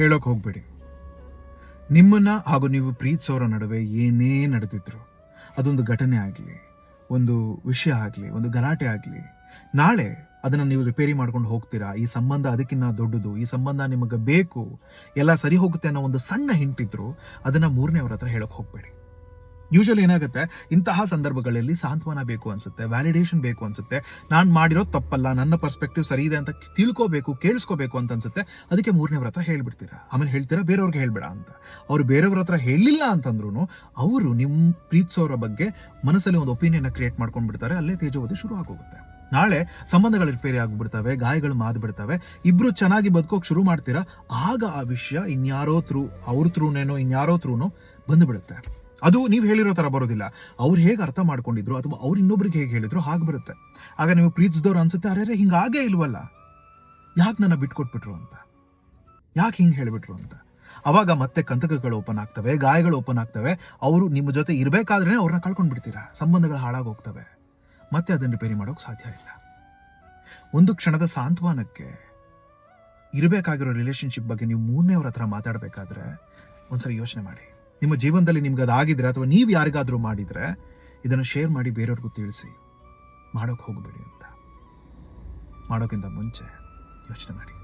ಹೇಳೋಕೆ ಹೋಗ್ಬೇಡಿ. ನಿಮ್ಮನ್ನ ಹಾಗೂ ನೀವು ಪ್ರೀತಿಸೋರ ನಡುವೆ ಏನೇ ನಡೆದಿದ್ರು, ಅದೊಂದು ಘಟನೆ ಆಗಲಿ, ಒಂದು ವಿಷಯ ಆಗಲಿ, ಒಂದು ಗಲಾಟೆ ಆಗಲಿ, ನಾಳೆ ಅದನ್ನು ನೀವು ರಿಪೇರಿ ಮಾಡ್ಕೊಂಡು ಹೋಗ್ತೀರಾ, ಈ ಸಂಬಂಧ ಅದಕ್ಕಿಂತ ದೊಡ್ಡದು, ಈ ಸಂಬಂಧ ನಿಮಗೆ ಬೇಕು, ಎಲ್ಲ ಸರಿ ಹೋಗುತ್ತೆ ಅನ್ನೋ ಒಂದು ಸಣ್ಣ ಹಿಂಟಿದ್ರು ಅದನ್ನು ಮೂರನೇವ್ರ ಹತ್ರ ಹೇಳೋಕೆ ಹೋಗ್ಬೇಡಿ. ಯೂಶಲಿ ಏನಾಗುತ್ತೆ, ಇಂತಹ ಸಂದರ್ಭಗಳಲ್ಲಿ ಸಾಂತ್ವನ ಬೇಕು ಅನ್ಸುತ್ತೆ, ವ್ಯಾಲಿಡೇಷನ್ ಬೇಕು ಅನ್ಸುತ್ತೆ, ನಾನು ಮಾಡಿರೋದು ತಪ್ಪಲ್ಲ, ನನ್ನ ಪರ್ಸ್ಪೆಕ್ಟಿವ್ ಸರಿ ಇದೆ ಅಂತ ತಿಳ್ಕೋಬೇಕು, ಕೇಳಿಸ್ಕೋಬೇಕು ಅಂತ ಅನ್ಸುತ್ತೆ. ಅದಕ್ಕೆ ಮೂರನೇವ್ರ ಹತ್ರ ಹೇಳ್ಬಿಡ್ತೀರಾ. ಆಮೇಲೆ ಹೇಳ್ತೀರಾ ಬೇರೆಯವ್ರಿಗೆ ಹೇಳ್ಬೇಡ ಅಂತ. ಅವ್ರು ಬೇರೆಯವ್ರ ಹತ್ರ ಹೇಳಿಲ್ಲ ಅಂತಂದ್ರು ಅವರು ನಿಮ್ಮ ಪ್ರೀತಿಸೋರ ಬಗ್ಗೆ ಮನಸ್ಸಲ್ಲಿ ಒಂದು ಒಪಿನಿಯನ್ ಕ್ರಿಯೇಟ್ ಮಾಡ್ಕೊಂಡ್ಬಿಡ್ತಾರೆ. ಅಲ್ಲೇ ತೇಜೋವಧಿ ಶುರು ಆಗೋಗುತ್ತೆ. ನಾಳೆ ಸಂಬಂಧಗಳು ರಿಪೇರಿ ಆಗ್ಬಿಡ್ತವೆ, ಗಾಯಗಳು ಮಾದ್ಬಿಡ್ತವೆ, ಇಬ್ರು ಚೆನ್ನಾಗಿ ಬದುಕೋಕೆ ಶುರು ಮಾಡ್ತೀರಾ. ಆಗ ಆ ವಿಷಯ ಇನ್ಯಾರೋ ಅವ್ರ ಥ್ರೂನೇನೋ ಇನ್ಯಾರೋ ಥ್ರೂನೋ ಬಂದುಬಿಡುತ್ತೆ. ಅದು ನೀವು ಹೇಳಿರೋ ಥರ ಬರೋದಿಲ್ಲ. ಅವ್ರು ಹೇಗೆ ಅರ್ಥ ಮಾಡ್ಕೊಂಡಿದ್ರು ಅಥವಾ ಅವ್ರು ಇನ್ನೊಬ್ರಿಗೆ ಹೇಗೆ ಹೇಳಿದ್ರು ಹಾಗೆ ಬರುತ್ತೆ. ಆಗ ನೀವು ಪ್ರೀತಿಸಿದವ್ರು ಅನ್ಸುತ್ತೆ, ಅರೆ ಹಿಂಗಾಗೇ ಇಲ್ವಲ್ಲ, ಯಾಕೆ ನನ್ನ ಬಿಟ್ಕೊಟ್ಬಿಟ್ರು ಅಂತ, ಯಾಕೆ ಹಿಂಗೆ ಹೇಳಿಬಿಟ್ರು ಅಂತ. ಅವಾಗ ಮತ್ತೆ ಕಂತಕಗಳು ಓಪನ್ ಆಗ್ತವೆ, ಗಾಯಗಳು ಓಪನ್ ಆಗ್ತವೆ. ಅವರು ನಿಮ್ಮ ಜೊತೆ ಇರಬೇಕಾದ್ರೆ ಅವ್ರನ್ನ ಕಳ್ಕೊಂಡು ಬಿಡ್ತೀರಾ. ಸಂಬಂಧಗಳು ಹಾಳಾಗೋಗ್ತವೆ. ಮತ್ತೆ ಅದನ್ನು ರಿಪೇರಿ ಮಾಡೋಕೆ ಸಾಧ್ಯ ಇಲ್ಲ. ಒಂದು ಕ್ಷಣದ ಸಾಂತ್ವನಕ್ಕೆ ಇರಬೇಕಾಗಿರೋ ರಿಲೇಶನ್ಶಿಪ್ ಬಗ್ಗೆ ನೀವು ಮೂರನೇವ್ರ ಹತ್ರ ಮಾತಾಡಬೇಕಾದ್ರೆ ಒಂದ್ಸರಿ ಯೋಚನೆ ಮಾಡಿ. ನಿಮ್ಮ ಜೀವನದಲ್ಲಿ ನಿಮ್ಗೆ ಅದಾಗಿದ್ರೆ ಅಥವಾ ನೀವು ಯಾರಿಗಾದ್ರೂ ಮಾಡಿದ್ರೆ ಇದನ್ನು ಶೇರ್ ಮಾಡಿ ಬೇರೆಯವ್ರಿಗೂ ತಿಳಿಸಿ. ಮಾಡೋಕೆ ಹೋಗಬೇಡಿ ಅಂತ. ಮಾಡೋಕ್ಕಿಂತ ಮುಂಚೆ ಯೋಚನೆ ಮಾಡಿ.